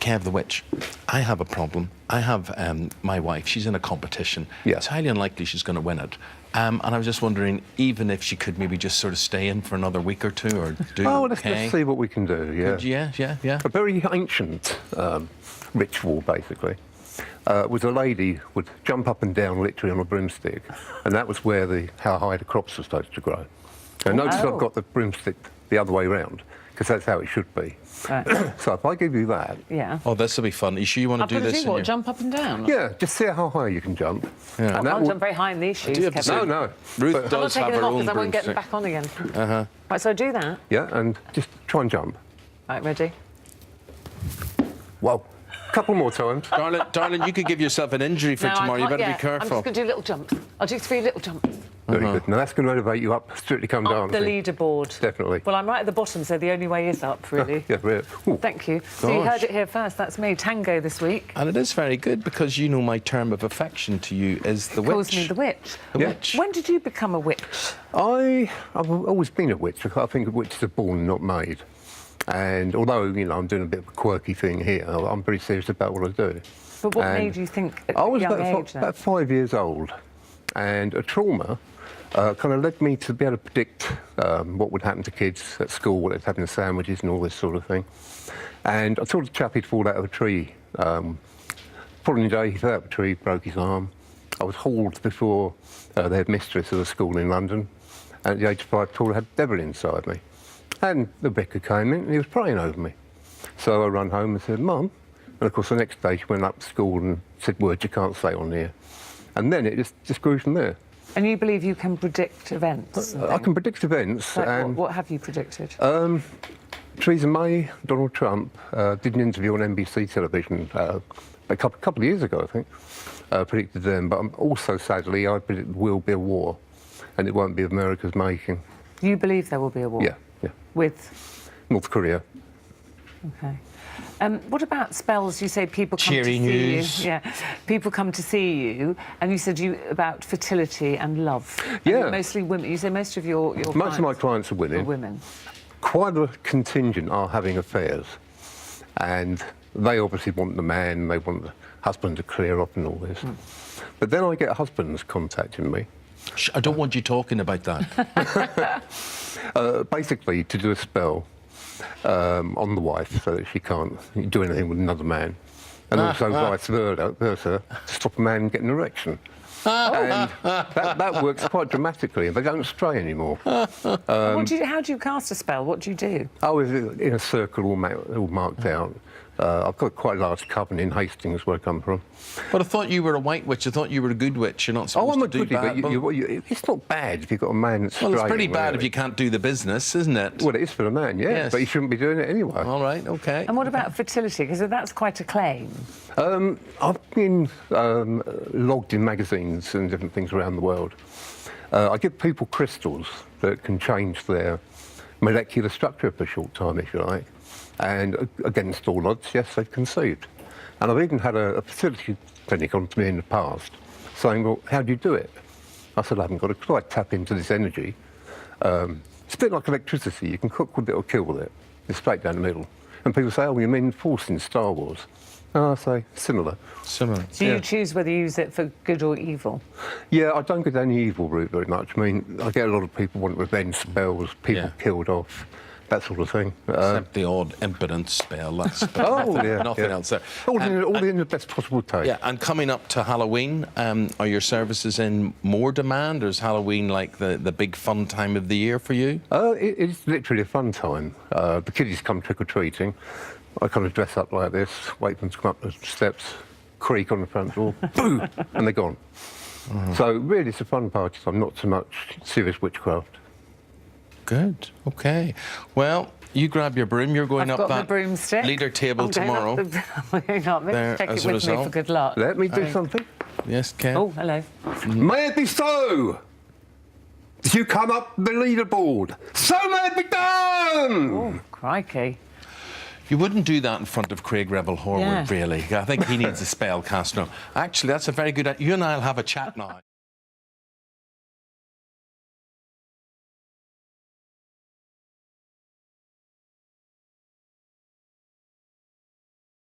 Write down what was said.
Kev the Witch, I have a problem. I have my wife, she's in a competition. Yeah. It's highly unlikely she's going to win it. And I was just wondering, even if she could maybe just sort of stay in for another week or two, or do let's see what we can do, yeah. Yeah. A very ancient ritual, basically, was a lady would jump up and down literally on a broomstick, and that was where how high the crops were supposed to grow. And notice I've got the broomstick the other way round, because that's how it should be. Right. So if I give you that... Yeah. Oh, this will be fun. Are you sure you want to do this? Do what, jump up and down? Yeah, just see how high you can jump. Yeah. I can't jump very high in these shoes, Kevin. No. Ruth does have her own because I won't get them back on again. Right, so do that. Yeah, and just try and jump. Right, ready? Whoa. Couple more times. Darling, you could give yourself an injury for tomorrow. You better be careful. I'm just going to do little jumps. I'll do 3 little jumps. Very good. Now, that's going to motivate you up, Strictly Come Dancing. Up the leaderboard. Definitely. Well, I'm right at the bottom, so the only way is up, really. Yeah, really. Thank you. So you heard it here first. That's me, tango this week. And it is very good, because you know my term of affection to you is the witch. Calls me the witch. The witch. When did you become a witch? I've always been a witch. I think witches are born, not made. And although, you know, I'm doing a bit of a quirky thing here, I'm very serious about what I do. But what made you think at a young age then? About 5 years old, and a trauma kind of led me to be able to predict what would happen to kids at school, what they'd have in sandwiches and all this sort of thing. And I saw the chap, he'd fall out of a tree. Following day, he fell out of a tree, broke his arm. I was hauled before the headmistress of the school in London, and at the age of 5, I had a devil inside me. And the vicar came in and he was praying over me. So I ran home and said, Mum. And of course the next day she went up to school and said words you can't say on here. And then it just grew from there. And you believe you can predict events? I can predict events. Like and what have you predicted? Theresa May, Donald Trump did an interview on NBC television a couple of years ago, I think. Predicted them, but also sadly I predict there will be a war, and it won't be of America's making. You believe there will be a war? Yeah. With? North Korea. Okay. What about spells? You say people come Cheery to news. see you. Yeah. People come to see you, and you said about fertility and love. Yeah. And mostly women. You say most of your clients. Most of my clients are women. Are women. Quite a contingent are having affairs, and they obviously want the man, they want the husband to clear up and all this. But then I get husbands contacting me. I don't want you talking about that. Basically, to do a spell on the wife so that she can't do anything with another man. And also vice versa, to stop a man getting an erection. And that works quite dramatically, and they don't stray anymore. How do you cast a spell? What do you do? I was in a circle all marked out. I've got quite a large coven in Hastings, where I come from. But I thought you were a white witch. I thought you were a good witch. You're not supposed to do bad. But it's not bad if you've got a man that's Well, it's pretty bad if you can't do the business, isn't it? Well, it is for a man, yeah. Yes. But you shouldn't be doing it anyway. All right, OK. And what about fertility? Because that's quite a claim. I've been logged in magazines and different things around the world. I give people crystals that can change their molecular structure for a short time, if you like. And against all odds, yes, they've conceived. And I've even had a fertility clinic on to me in the past saying, well, how do you do it? I said, I haven't got a clue. I tap into this energy. It's a bit like electricity. You can cook with it or kill with it. It's straight down the middle. And people say, oh, you mean Force in Star Wars? And I say, similar. Similar. So you choose whether you use it for good or evil? Yeah, I don't go down the evil route very much. I mean, I get a lot of people want revenge spells, people killed off, that sort of thing. Except the odd impotence spell. That's nothing else there. All in the best possible taste. Yeah, and coming up to Halloween, are your services in more demand, or is Halloween like the big fun time of the year for you? It's literally a fun time. The kiddies come trick-or-treating. I kind of dress up like this, wait for them to come up the steps, creak on the front door, boo, and they're gone. So really it's a fun party time, not so much serious witchcraft. Good. OK. Well, you grab your broom. You're going up that broomstick. leader table tomorrow. Hang on, let's take it with me for good luck. Let me do something. Yes, Ken. Oh, hello. May it be so! As you come up the leaderboard, so may it be done! Oh, crikey. You wouldn't do that in front of Craig Rebel Horwood, really. I think he needs a spell cast now. Actually, that's a very good... You and I'll have a chat now.